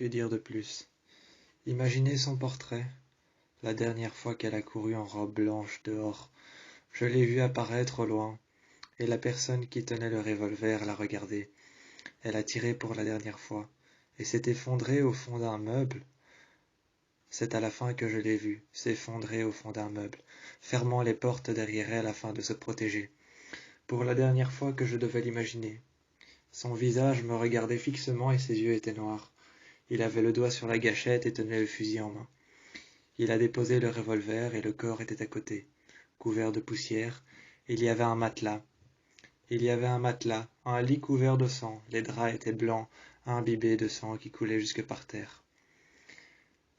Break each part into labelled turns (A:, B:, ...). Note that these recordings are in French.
A: Que dire de plus? Imaginez son portrait, la dernière fois qu'elle a couru en robe blanche dehors. Je l'ai vue apparaître au loin, et la personne qui tenait le revolver la regardait. Elle a tiré pour la dernière fois, et s'est effondrée au fond d'un meuble. C'est à la fin que je l'ai vue, s'effondrer au fond d'un meuble, fermant les portes derrière elle afin de se protéger. Pour la dernière fois que je devais l'imaginer. Son visage me regardait fixement et ses yeux étaient noirs. Il avait le doigt sur la gâchette et tenait le fusil en main. Il a déposé le revolver et le corps était à côté, couvert de poussière. Il y avait un matelas. Il y avait un matelas, un lit couvert de sang. Les draps étaient blancs, imbibés de sang qui coulait jusque par terre.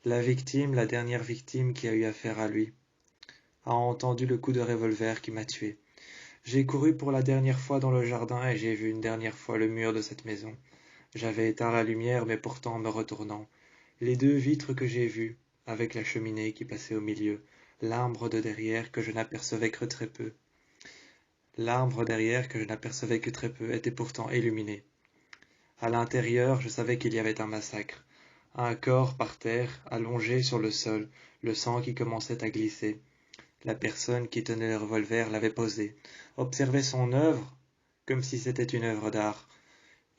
A: La victime, la dernière victime qui a eu affaire à lui, a entendu le coup de revolver qui m'a tué. J'ai couru pour la dernière fois dans le jardin et j'ai vu une dernière fois le mur de cette maison. J'avais éteint la lumière, mais pourtant en me retournant, les deux vitres que j'ai vues, avec la cheminée qui passait au milieu, l'arbre de derrière que je n'apercevais que très peu. L'arbre derrière que je n'apercevais que très peu était pourtant illuminé. À l'intérieur, je savais qu'il y avait un massacre. Un corps par terre, allongé sur le sol, le sang qui commençait à glisser. La personne qui tenait le revolver l'avait posé, observait son œuvre comme si c'était une œuvre d'art.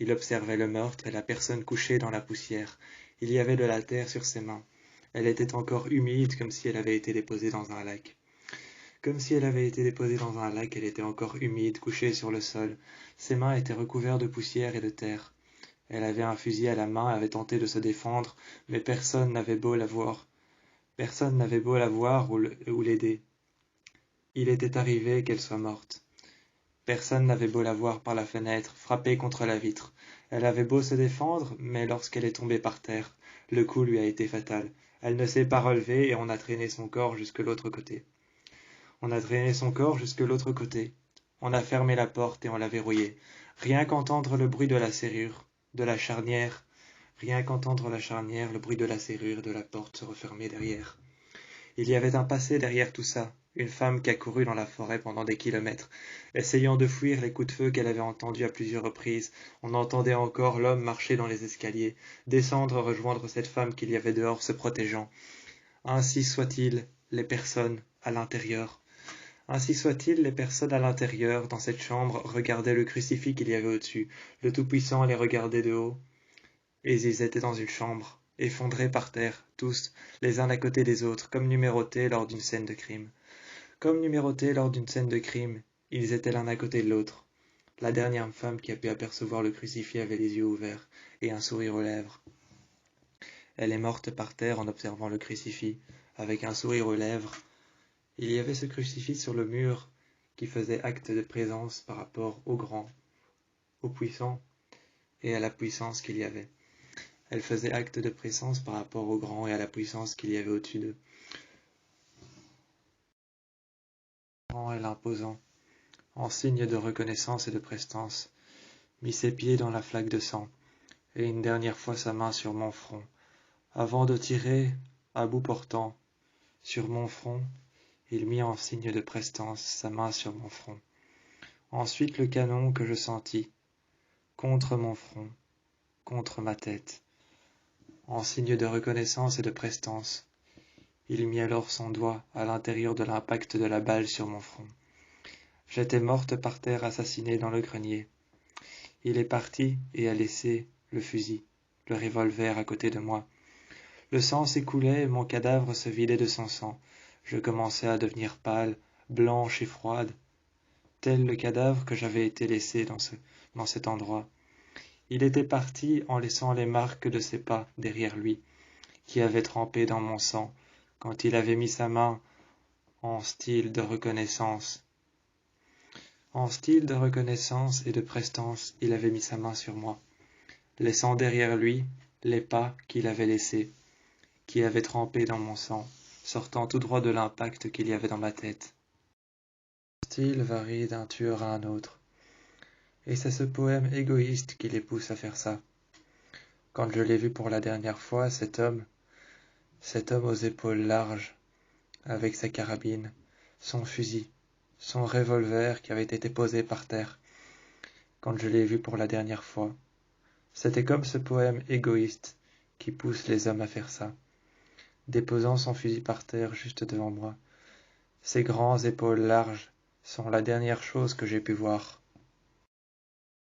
A: Il observait le meurtre et la personne couchée dans la poussière. Il y avait de la terre sur ses mains. Elle était encore humide comme si elle avait été déposée dans un lac. Comme si elle avait été déposée dans un lac, elle était encore humide, couchée sur le sol. Ses mains étaient recouvertes de poussière et de terre. Elle avait un fusil à la main et avait tenté de se défendre, mais personne n'avait beau la voir. Personne n'avait beau la voir ou l'aider. Il était arrivé qu'elle soit morte. Personne n'avait beau la voir par la fenêtre, frapper contre la vitre. Elle avait beau se défendre, mais lorsqu'elle est tombée par terre, le coup lui a été fatal. Elle ne s'est pas relevée et on a traîné son corps jusque l'autre côté. On a traîné son corps jusque l'autre côté. On a fermé la porte et on l'a verrouillée. Rien qu'entendre le bruit de la serrure, de la charnière, rien qu'entendre la charnière, le bruit de la serrure, de la porte se refermer derrière. Il y avait un passé derrière tout ça, une femme qui a couru dans la forêt pendant des kilomètres, essayant de fuir les coups de feu qu'elle avait entendus à plusieurs reprises. On entendait encore l'homme marcher dans les escaliers, descendre rejoindre cette femme qu'il y avait dehors se protégeant. Ainsi soit-il, les personnes à l'intérieur. Ainsi soit-il, les personnes à l'intérieur, dans cette chambre, regardaient le crucifix qu'il y avait au-dessus. Le Tout-Puissant les regardait de haut, et ils étaient dans une chambre, effondrés par terre, tous, les uns à côté des autres, comme numérotés lors d'une scène de crime. Comme numérotés lors d'une scène de crime, ils étaient l'un à côté de l'autre. La dernière femme qui a pu apercevoir le crucifix avait les yeux ouverts et un sourire aux lèvres. Elle est morte par terre en observant le crucifix, avec un sourire aux lèvres. Il y avait ce crucifix sur le mur qui faisait acte de présence par rapport au grand, au puissant et à la puissance qu'il y avait. Elle faisait acte de présence par rapport au grand et à la puissance qu'il y avait au-dessus d'eux. Grand et l'imposant, en signe de reconnaissance et de prestance, mit ses pieds dans la flaque de sang, et une dernière fois sa main sur mon front, avant de tirer, à bout portant, sur mon front, il mit en signe de prestance sa main sur mon front. Ensuite le canon que je sentis, contre mon front, contre ma tête, en signe de reconnaissance et de prestance. Il mit alors son doigt à l'intérieur de l'impact de la balle sur mon front. J'étais morte par terre assassinée dans le grenier. Il est parti et a laissé le fusil, le revolver à côté de moi. Le sang s'écoulait et mon cadavre se vidait de son sang. Je commençais à devenir pâle, blanche et froide, tel le cadavre que j'avais été laissé dans cet endroit. Il était parti en laissant les marques de ses pas derrière lui, qui avaient trempé dans mon sang, quand il avait mis sa main en style de reconnaissance. En style de reconnaissance et de prestance, il avait mis sa main sur moi, laissant derrière lui les pas qu'il avait laissés, qui avaient trempé dans mon sang, sortant tout droit de l'impact qu'il y avait dans ma tête. Le style varie d'un tueur à un autre, et c'est ce poème égoïste qui les pousse à faire ça. Quand je l'ai vu pour la dernière fois, cet homme aux épaules larges, avec sa carabine, son fusil, son revolver qui avait été posé par terre, quand je l'ai vu pour la dernière fois, c'était comme ce poème égoïste qui pousse les hommes à faire ça, déposant son fusil par terre juste devant moi. Ses grands épaules larges sont la dernière chose que j'ai pu voir.